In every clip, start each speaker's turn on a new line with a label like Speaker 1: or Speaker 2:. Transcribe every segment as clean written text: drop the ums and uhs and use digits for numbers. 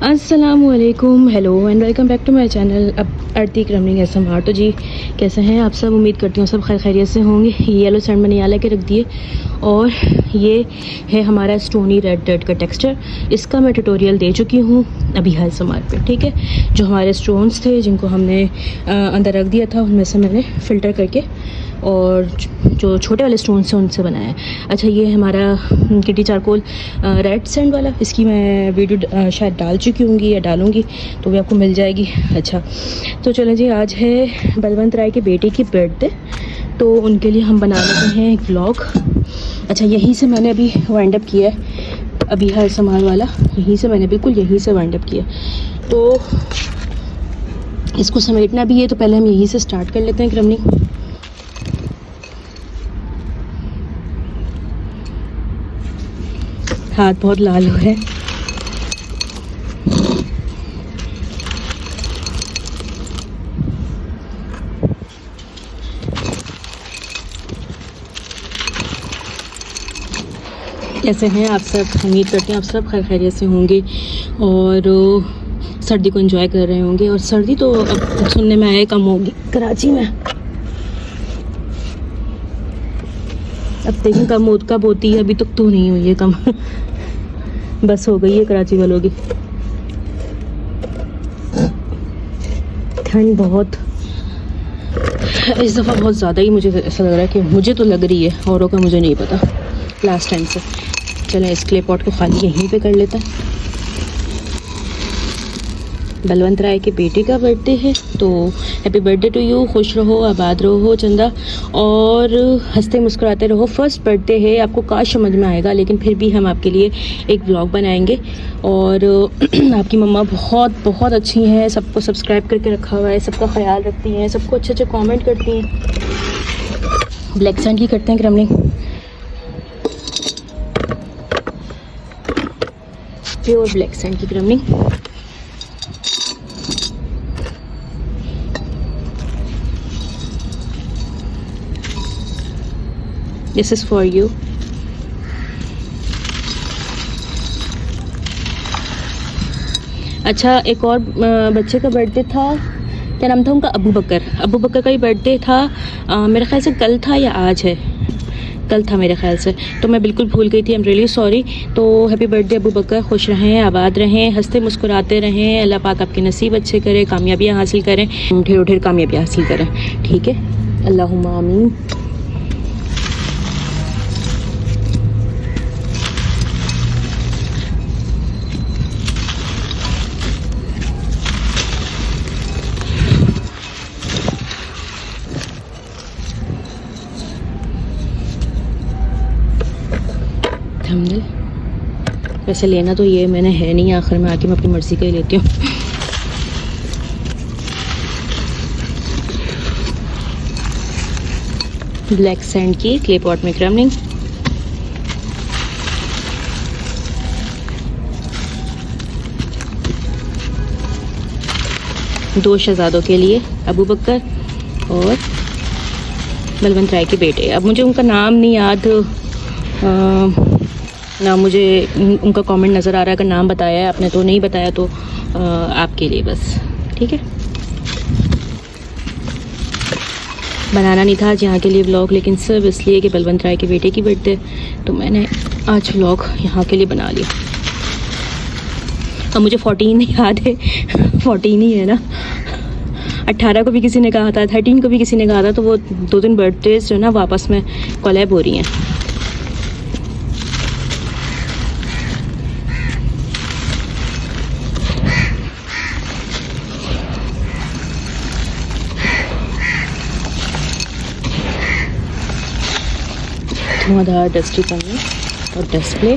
Speaker 1: अस्सलामुअलैकुम, hello and welcome back to my channel. अब आरती क्रमनिंग एसएमआर। तो जी कैसे हैं आप सब? उम्मीद करती हूँ सब खैर खैरियत से होंगे। येलो सैंड मैंने यहाँ लेके रख दिए और ये है हमारा स्टोनी रेड का टेक्सचर। इसका मैं ट्यूटोरियल दे चुकी हूँ अभी एसएमआर पे, ठीक है। जो हमारे स्टोन्स थे जिनको हमने अंदर रख दिया था उनमें से मैंने फ़िल्टर करके और जो छोटे वाले स्टोन्स हैं उनसे बनाया है। अच्छा, ये हमारा किटी चारकोल रेड सैंड वाला, इसकी मैं वीडियो शायद डाल चुकी होंगी या डालूंगी तो भी आपको मिल जाएगी। अच्छा, तो चलें जी, आज है बलवंत राय के बेटे की बर्थडे, तो उनके लिए हम बना रहे हैं एक व्लॉग। अच्छा, यहीं से मैंने अभी वाइंड अप किया है, अभी है संभाल वाला, यहीं से मैंने बिल्कुल यहीं से वाइंड अप किया। तो इसको समेटना भी है, तो पहले हम यहीं से स्टार्ट कर लेते हैं क्रमनिंग। हाथ बहुत लाल हो है। कैसे हैं आप सब? उम्मीद करते हैं आप सब खैर खैरियत से होंगे और सर्दी को एंजॉय कर रहे होंगे। और सर्दी तो अब सुनने में आया कम होगी कराची में। अब देखिए कब होती है, अभी तक तो नहीं हुई है कम बस हो गई है कराची वालों की। ठंड बहुत इस दफ़ा बहुत ज़्यादा ही मुझे ऐसा लग रहा है कि मुझे तो लग रही है, औरों का मुझे नहीं पता लास्ट टाइम से। चलें इस क्ले पॉट को खाली यहीं पे कर लेते हैं। बलवंत राय के बेटे का बर्थडे है, तो हैप्पी बर्थडे टू यू। खुश रहो, आबाद रहो चंदा, और हंसते मुस्कुराते रहो। फर्स्ट बर्थडे है, आपको काश समझ में आएगा, लेकिन फिर भी हम आपके लिए एक व्लॉग बनाएंगे। और आपकी मम्मा बहुत बहुत अच्छी हैं, सबको सब्सक्राइब करके रखा हुआ है, सबका ख्याल रखती हैं, सबको अच्छे अच्छे कॉमेंट करती हैं। ब्लैक सैंड की करते हैं क्रमनिंग, प्योर ब्लैक सैंड की क्रमनिंग। This is for you. अच्छा, एक और बच्चे का बर्थडे था, क्या नाम था उनका? अबू बकर का ही बर्थडे था। मेरे ख्याल से कल था या आज है, कल था मेरे ख्याल से, तो मैं बिल्कुल भूल गई थी। I am really sorry. तो हैप्पी बर्थडे अबू बकर, खुश रहें, आबाद रहें, हंसते मुस्कुराते रहें। अल्लाह पाक आपके नसीब अच्छे करे, कामयाबियाँ हासिल करें, ढेर कामयाबियाँ हासिल करें, ठीक है। अल्लाहुम्मा आमीन। वैसे लेना तो ये मैंने है नहीं, आखिर में आके मैं अपनी मर्ज़ी का ही लेती हूँ। ब्लैक सैंड की क्ले पॉट में क्रमनिंग। दो शहजादों के लिए, अबू बकर और बलवंत राय के बेटे। अब मुझे उनका नाम नहीं याद ना, मुझे उनका कमेंट नज़र आ रहा है। अगर नाम बताया है आपने तो, नहीं बताया तो आपके लिए बस, ठीक है। बनाना नहीं था आज यहाँ के लिए व्लॉग, लेकिन सिर्फ इसलिए कि बलवंत राय के बेटे की बर्थडे, तो मैंने आज व्लॉग यहाँ के लिए बना लिया। अब मुझे 14 याद है 14 ही है ना, 18 को भी किसी ने कहा था, 13 को भी किसी ने कहा था, तो वो 2-3 बर्थडेज जो है ना वापस में कोलैब हो रही हैं। धुआंधार डस्टी पन्नी और डिस्प्ले।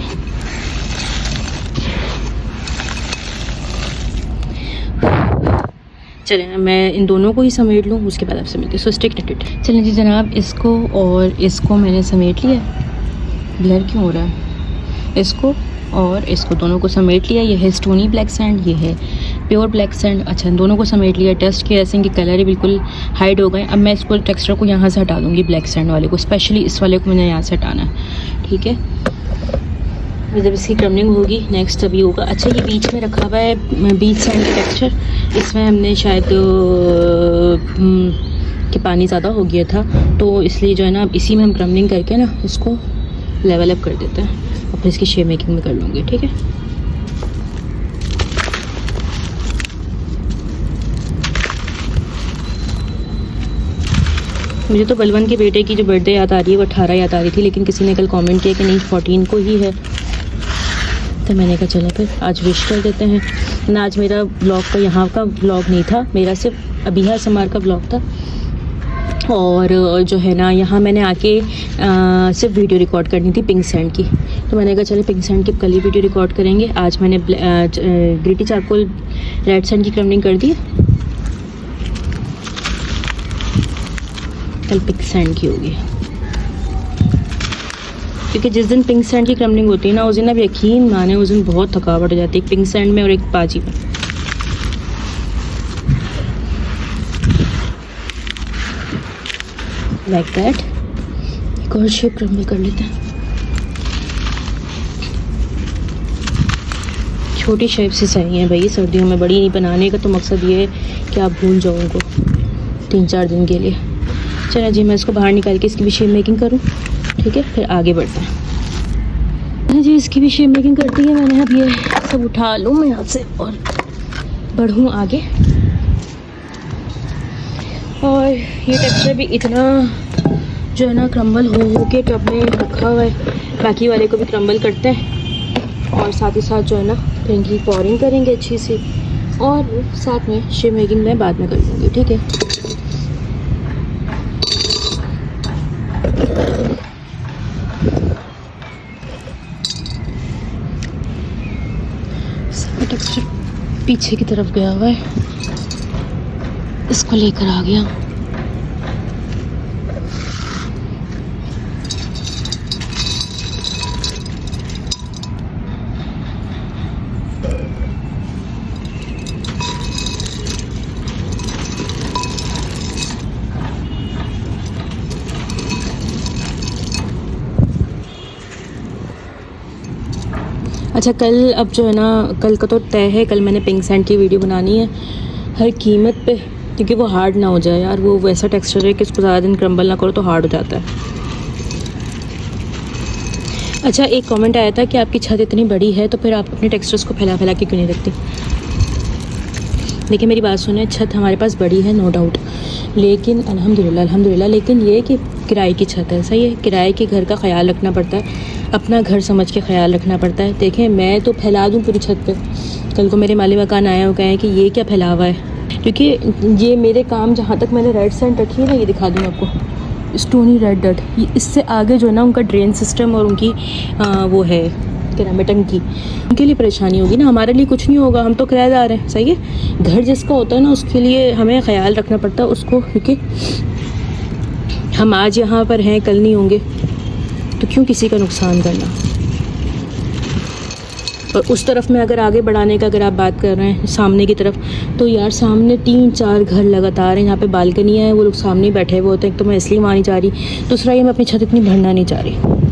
Speaker 1: चलें मैं इन दोनों को ही समेट लूँ, उसके बाद आपसे मिलती हूँ। So stay connected. चलें जी जनाब, इसको और इसको मैंने समेट लिया। ब्लर क्यों हो रहा है? इसको और इसको दोनों को समेट लिया। ये है स्टोनी ब्लैक सैंड, ये है प्योर ब्लैक सैंड। अच्छा, इन दोनों को समेट लिया। टेस्ट किया ऐसे इनके कलर ही बिल्कुल हाइड हो गए। अब मैं इसको टेक्सचर को यहाँ से हटा दूँगी, ब्लैक सैंड वाले को, स्पेशली इस वाले को मैंने यहाँ से हटाना है, ठीक है। जब इसकी क्रमलिंग होगी नेक्स्ट तभी होगा। अच्छा ये बीच में रखा हुआ है बीच सैंड का टेक्सचर, इसमें हमने शायद कि पानी ज़्यादा हो गया था तो इसलिए जो है ना अब इसी में हम क्रमलिंग करके ना इसको लेवल अप कर देते हैं और फिर इसकी शेप मेकिंग में कर लूँगी। ठीक है, मुझे तो बलवन के बेटे की जो बर्थडे याद आ रही है वो 18 याद आ रही थी, लेकिन किसी ने कल कमेंट किया कि नहीं 14 को ही है, तो मैंने कहा चलो फिर आज विश कर देते हैं ना। आज मेरा ब्लॉग का यहाँ का ब्लॉग नहीं था, मेरा सिर्फ अबिहा समार का ब्लॉग था। और जो है ना यहाँ मैंने आके सिर्फ वीडियो रिकॉर्ड करनी थी पिंक सैंड की, तो मैंने कहा चलो पिंक सैंड की कल ही वीडियो रिकॉर्ड करेंगे। आज मैंने ग्लिटी चारकोल रेड सैंड की क्रमलिंग कर दी, कल पिंक सैंड की होगी, क्योंकि जिस दिन पिंक सैंड की क्रमलिंग होती है ना उस दिन अब यकीन माने उस दिन बहुत थकावट हो जाती है, पिंक सैंड में और एक पाजी में। लाइक दैट एक और शेप क्रम्बल कर लेते हैं। छोटी शेप से सही है भाई, सर्दियों में बड़ी नहीं बनाने का तो मकसद ये है कि आप भूल जाओ उनको 3-4 दिन के लिए। चलो जी मैं इसको बाहर निकाल के इसकी भी शेप मेकिंग करूँ, ठीक है, फिर आगे बढ़ते हैं जी। इसकी भी शेप मेकिंग करती है मैंने, अब ये सब उठा लूँ मैं यहाँ से और बढ़ूँ आगे। और ये टेक्सचर भी इतना जो है ना क्रम्बल हो के टब में रखा हुआ है, बाकी वाले को भी क्रम्बल करते हैं और साथ ही साथ जो है ना फिर इनकी पॉरिंग करेंगे अच्छी सी, और साथ में शेप मेकिंग मैं बाद में कर लूँगी। ठीक है, टेक्सचर पीछे की तरफ गया हुआ है, इसको लेकर आ गया। अच्छा कल अब जो है ना कल का तो तय है, कल मैंने पिंक सैंड की वीडियो बनानी है हर कीमत पे, क्योंकि वो हार्ड ना हो जाए यार, वो वैसा टेक्सचर है कि उसको ज़्यादा दिन क्रम्बल ना करो तो हार्ड हो जाता है। अच्छा एक कमेंट आया था कि आपकी छत इतनी बड़ी है तो फिर आप अपने टेक्सचर्स को फैला फैला के क्यों नहीं रखती। देखिए मेरी बात सुने, छत हमारे पास बड़ी है नो डाउट, लेकिन अल्हम्दुलिल्लाह, लेकिन ये कि किराए की छत है, सही है, किराए के घर का ख्याल रखना पड़ता है, अपना घर समझ के ख्याल रखना पड़ता है। देखें मैं तो फैला दूँ पूरी छत पे, कल को मेरे माली मकान आया वो कहें कि ये क्या फैला हुआ है, क्योंकि ये मेरे काम जहाँ तक मैंने रेड सैंड रखी है ना, ये दिखा दूँ आपको स्टोनी रेड डट, ये इससे आगे जो है ना उनका ड्रेन सिस्टम और उनकी वो है क्या नाम है टंकी, उनके लिए परेशानी होगी ना, हमारे लिए कुछ नहीं होगा, हम तो किराएदार हैं, सही है। घर जिसका होता है ना उसके लिए हमें ख्याल रखना पड़ता है उसको, क्योंकि हम आज यहाँ पर हैं कल नहीं होंगे, तो क्यों किसी का नुकसान करना। और उस तरफ में अगर आगे बढ़ाने का अगर आप बात कर रहे हैं सामने की तरफ, तो यार सामने 3-4 घर लगातार हैं, यहाँ पे बालकनियाँ हैं, वो लोग सामने बैठे हुए होते हैं, तो मैं इसलिए वहाँ नहीं जा रही, दूसरा ये मैं अपनी छत इतनी भरना नहीं चाह रही।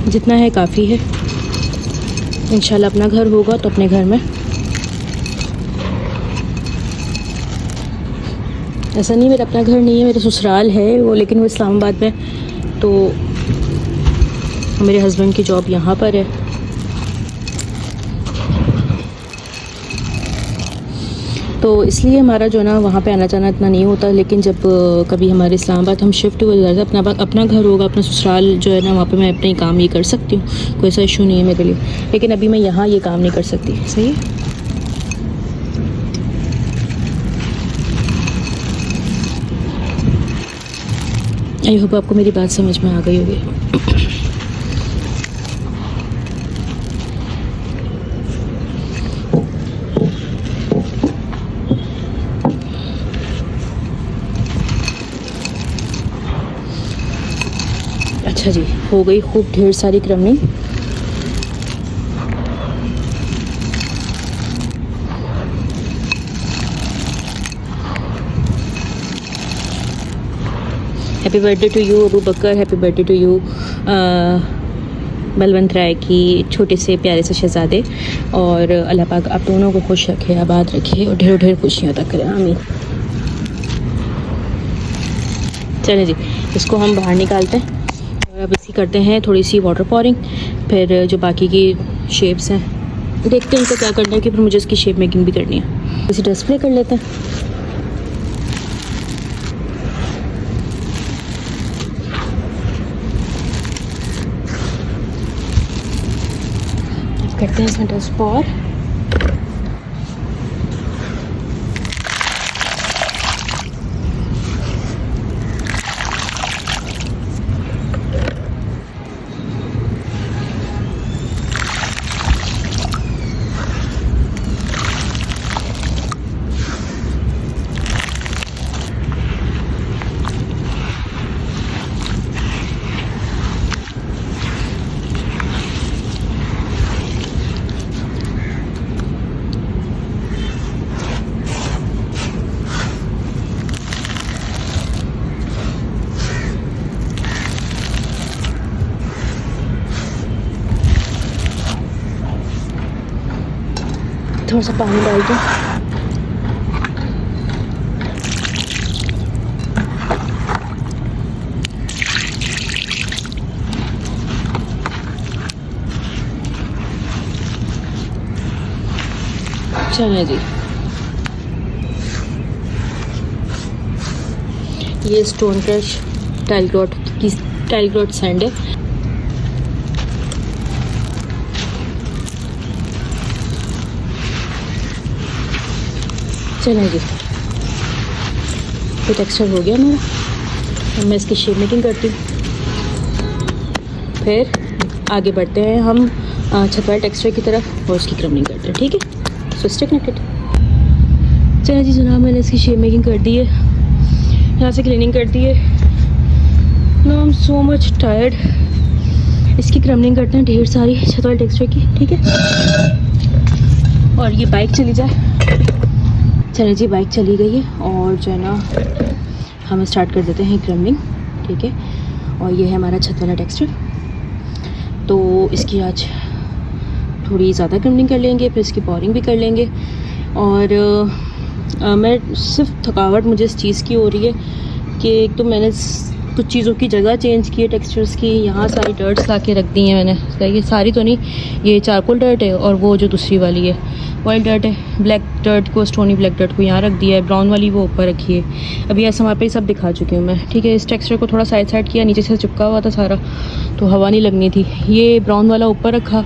Speaker 1: जितना है काफ़ी है, इंशाल्लाह अपना घर होगा तो अपने घर में, ऐसा नहीं मेरा अपना घर नहीं है, मेरा ससुराल है वो, लेकिन वो इस्लामाबाद में, तो मेरे हस्बैंड की जॉब यहाँ पर है। तो इसलिए हमारा जो है ना वहाँ पे आना जाना इतना नहीं होता, लेकिन जब कभी हमारे इस्लामाबाद हम शिफ्ट हुए जाते अपना घर होगा, अपना ससुराल जो है ना वहाँ पे मैं अपने काम ये कर सकती हूँ, कोई ऐसा इशू नहीं है मेरे लिए, लेकिन अभी मैं यहाँ ये काम नहीं कर सकती। सही है, आई होप आपको मेरी बात समझ में आ गई होगी। अच्छा जी, हो गई खूब ढेर सारी क्रमनी। Happy birthday to you Abu Bakar, happy birthday to you Balwant Rai की छोटे से प्यारे से शहज़ादे। और अल्लाह पाक आप दोनों को खुश रखे, आबाद रखे और ढेर ढेर खुशियाँ अता करें, आमीन। चलें जी, इसको हम बाहर निकालते हैं और अब इसी करते हैं थोड़ी सी वाटर पॉरिंग। फिर जो बाकी की शेप्स हैं देखते हैं इनको क्या करना है, कि फिर मुझे इसकी शेप मेकिंग भी करनी है। इसी डिस्प्ले कर लेते हैं। करते हैं इसमें डस्ट पॉर। थोड़ा सा पानी डाल दो। चलिए जी, ये स्टोन क्रश टाइल ग्रॉट सैंड है। चलें जी, ये टेक्सचर हो गया मेरा। अब मैं इसकी शेप मेकिंग करती हूँ, फिर आगे बढ़ते हैं हम छत वाले टेक्सचर की तरफ और उसकी क्रमिंग करते हैं, ठीक है। So stay connected. चलें जी जनाब, मैंने इसकी शेप मेकिंग कर दी है, यहाँ से क्लीनिंग कर दी है। No I am so much tired. इसकी क्रमिंग करते हैं ढेर सारी छत वाले टेक्सचर की, ठीक है। और ये बाइक चली जाए। चलिए जी, बाइक चली गई है और जो है ना हम स्टार्ट कर देते हैं क्रमिंग, ठीक है। और ये है हमारा छत वाला टेक्सचर। तो इसकी आज थोड़ी ज़्यादा क्रमिंग कर लेंगे, फिर इसकी पॉरिंग भी कर लेंगे। और मैं सिर्फ थकावट मुझे इस चीज़ की हो रही है कि एक तो मैंने कुछ चीज़ों की जगह चेंज की है टेक्सचर्स की। यहाँ सारी डर्ट्स ला के रख दी हैं मैंने, ये सारी तो नहीं, ये चारकोल डर्ट है और वो जो दूसरी वाली है वाइट डर्ट है। ब्लैक डर्ट को, स्टोनी ब्लैक डर्ट को यहाँ रख दिया है, ब्राउन वाली वो ऊपर रखी है। अभी ऐसा वहाँ पे सब दिखा चुकी हूँ मैं, ठीक है। इस टेक्सचर को थोड़ा साइड किया, नीचे से चिपका हुआ था सारा, तो हवा नहीं लगनी थी। ये ब्राउन वाला ऊपर रखा।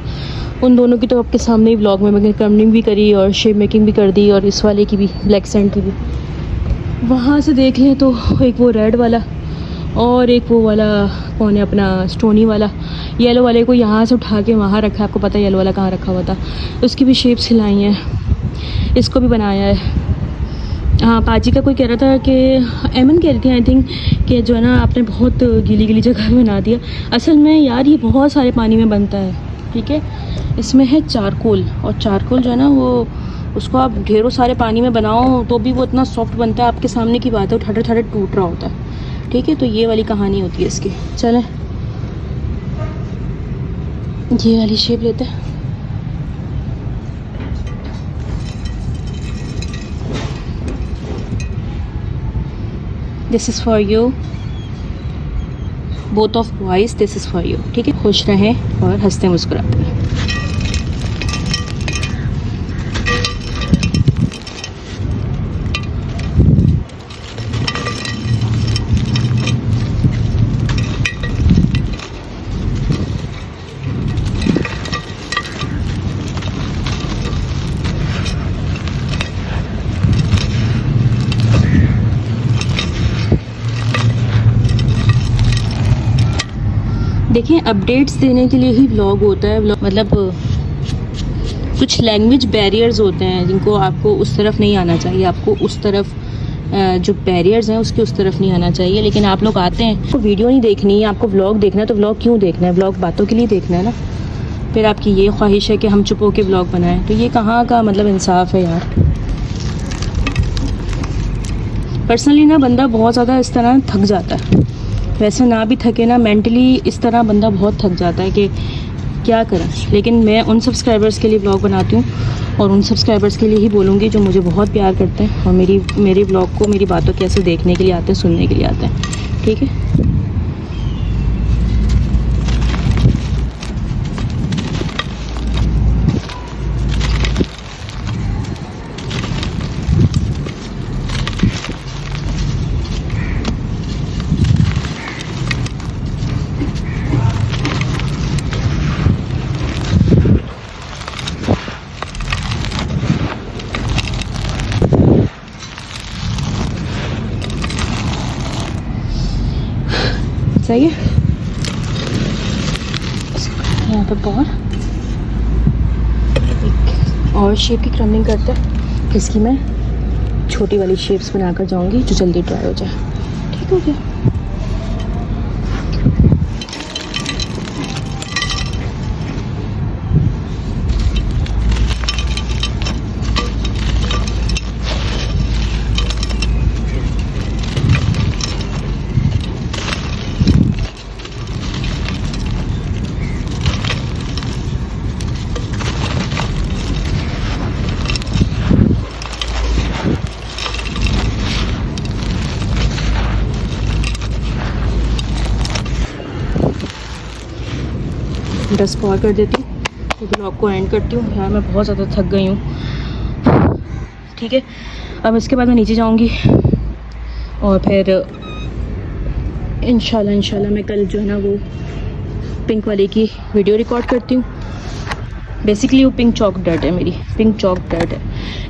Speaker 1: उन दोनों की तो आपके सामने ही व्लॉग में मैंने क्रमिंग भी करी और शेप मेकिंग भी कर दी, और इस वाले की भी, ब्लैक सैंड की भी। वहाँ से देख लें तो एक वो रेड वाला और एक वो वाला कौन है अपना स्टोनी वाला। येलो वाले को यहाँ से उठा के वहाँ रखा है, आपको पता है येलो वाला कहाँ रखा हुआ था। उसकी भी शेप्स हिलाई हैं, इसको भी बनाया है। हाँ, पाजी का कोई कह रहा था कि एमन कह रही थी आई थिंक कि जो है ना आपने बहुत गीली जगह में बना दिया। असल में यार ये बहुत सारे पानी में बनता है, ठीक है। इसमें है चारकोल, और चारकोल जो है ना वो उसको आप ढेरों सारे पानी में बनाओ तो भी वो इतना सॉफ्ट बनता है, आपके सामने की बात है, वो ठाटे टूट रहा होता है, ठीक है। तो ये वाली कहानी होती है इसकी। चलें ये वाली शेप लेते हैं। This is for you, both of boys, this is for you, ठीक है। खुश रहें और हंसते मुस्कुराते रहें। देखिए, अपडेट्स देने के लिए ही व्लॉग होता है। व्लॉग मतलब कुछ लैंग्वेज बैरियर्स होते हैं जिनको आपको उस तरफ नहीं आना चाहिए, आपको उस तरफ जो बैरियर्स हैं उसके उस तरफ नहीं आना चाहिए। लेकिन आप लोग आते हैं, आपको वीडियो नहीं देखनी है, आपको व्लॉग देखना है, तो व्लॉग क्यों देखना है? व्लॉग बातों के लिए देखना है ना। फिर आपकी ये ख्वाहिश है कि हम चुप होकर व्लॉग बनाएं, तो ये कहाँ का मतलब इंसाफ है यार। पर्सनली ना बंदा बहुत ज़्यादा इस तरह थक जाता है। वैसे ना भी थके ना, मेंटली इस तरह बंदा बहुत थक जाता है कि क्या करें। लेकिन मैं उन सब्सक्राइबर्स के लिए ब्लॉग बनाती हूँ और उन सब्सक्राइबर्स के लिए ही बोलूँगी जो मुझे बहुत प्यार करते हैं और मेरी ब्लॉग को, मेरी बातों को ऐसे देखने के लिए आते हैं, सुनने के लिए आते हैं। ठीक है, सही है। यहाँ पे और शेप की क्रम्बिंग करते हैं। इसकी मैं छोटी वाली शेप्स बनाकर जाऊंगी जो जल्दी ड्राई हो जाए। ठीक हो गया। डस्ट को और कर देती हूँ, तो ब्लॉग को एंड करती हूँ। यार मैं बहुत ज़्यादा थक गई हूँ। ठीक है, अब इसके बाद मैं नीचे जाऊँगी और फिर इंशाल्लाह मैं कल जो है ना वो पिंक वाले की वीडियो रिकॉर्ड करती हूँ। बेसिकली वो पिंक चॉक डर्ट है, मेरी पिंक चॉक डर्ट है,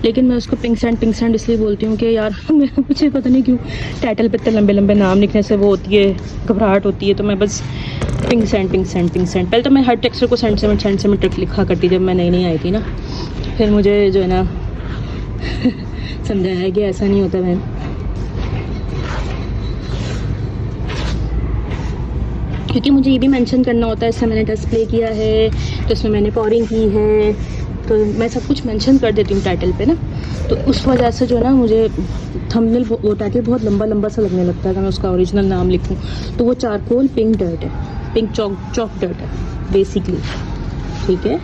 Speaker 1: लेकिन मैं उसको पिंक सैंड इसलिए बोलती हूँ कि यार मुझे पता नहीं क्यों टाइटल पे इतने लंबे लंबे नाम लिखने से वो होती है, घबराहट होती है। तो मैं बस पिंक सैंड पहले तो मैं हर टेक्सचर को सेंटीमीटर लिखा करती जब मैं नई आई थी ना। फिर मुझे जो है ना समझाया कि ऐसा नहीं होता बहन। क्योंकि मुझे ये भी मेंशन करना होता है, इससे मैंने डस्ट प्ले किया है तो इसमें मैंने पॉरिंग की है, तो मैं सब कुछ मेंशन कर देती हूँ टाइटल पे ना। तो उस वजह से जो है ना मुझे थंबनेल वो टाइटल बहुत लंबा सा लगने लगता है अगर मैं उसका ओरिजिनल नाम लिखूँ। तो वो चारकोल पिंक डर्ट है, पिंक चॉक डर्ट है बेसिकली। ठीक है,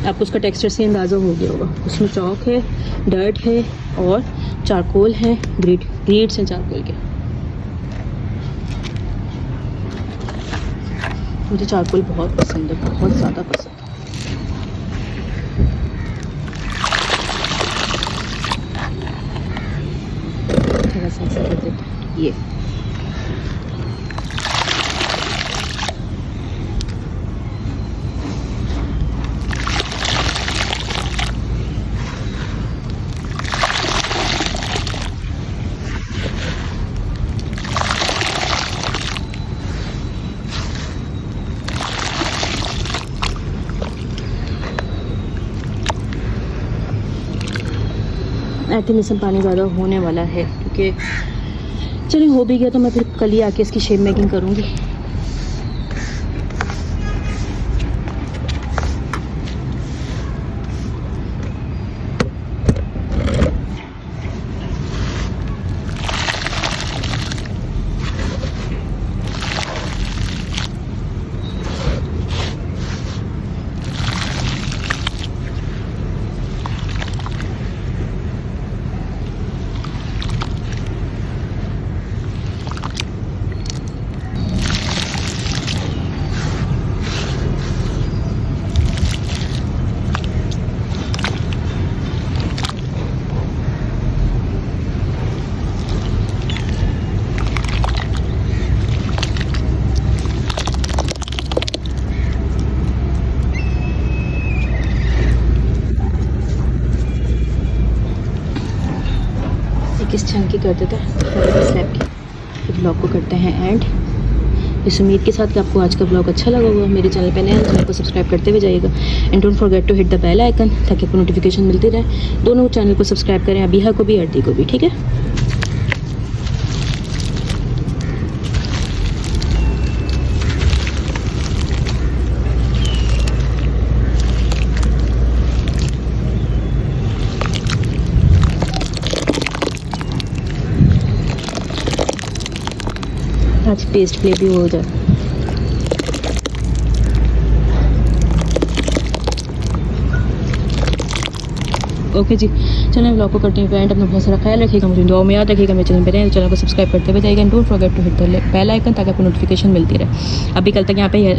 Speaker 1: आपको उसका टेक्सचर से अंदाज़ा हो गया होगा। उसमें चॉक है, डर्ट है और चारकोल है, ग्रीड्स हैं चारकोल के। मुझे चारकोल बहुत पसंद है, बहुत ज़्यादा पसंद है। थोड़ा सा ऐसा कर देते हैं ये। आई थिंक इसमें पानी ज़्यादा होने वाला है, क्योंकि चलिए हो भी गया तो मैं फिर कल ही आके इसकी शेप मेकिंग करूँगी। किस चंग की कर देते हैं स्लैब की। ब्लॉग को करते हैं एंड इस उम्मीद के साथ कि आपको आज का ब्लॉग अच्छा लगा होगा। मेरे चैनल पे नए हैं, चैनल को सब्सक्राइब करते हुए जाइएगा and don't forget to hit the bell icon ताकि आपको नोटिफिकेशन मिलती रहे। दोनों चैनल को सब्सक्राइब करें, अबीहा को भी आरती को भी। ठीक है। आज पेस्ट प्ले भी हो जाए। ओके जी, चैनल ब्लॉग को करते हैं एंड। अपना बहुत सारा ख्याल रखिएगा, मुझे दुआ में याद रखिएगा। मेरे चैनल पर रहें, चैनल को सब्सक्राइब करते हुए जाइएगा। Don't forget to hit the bell icon ताकि आपको नोटिफिकेशन मिलती रहे। अभी कल तक यहाँ पे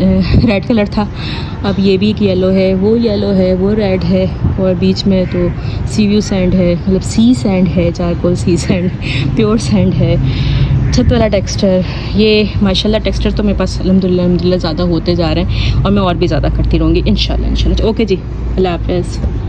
Speaker 1: रेड कलर था, अब ये भी एक येलो है, वो रेड है, और बीच में तो सी व्यू सैंड है, मतलब सी सैंड है, चारकोल सी सैंड, प्योर सैंड है। छत वाला टेक्सचर, ये माशाल्लाह टेक्सचर तो मेरे पास अल्हम्दुलिल्लाह ज़्यादा होते जा रहे हैं और मैं और भी ज़्यादा करती रहूँगी इंशाल्लाह। ओके जी, अल्लाह हाफ़िज़।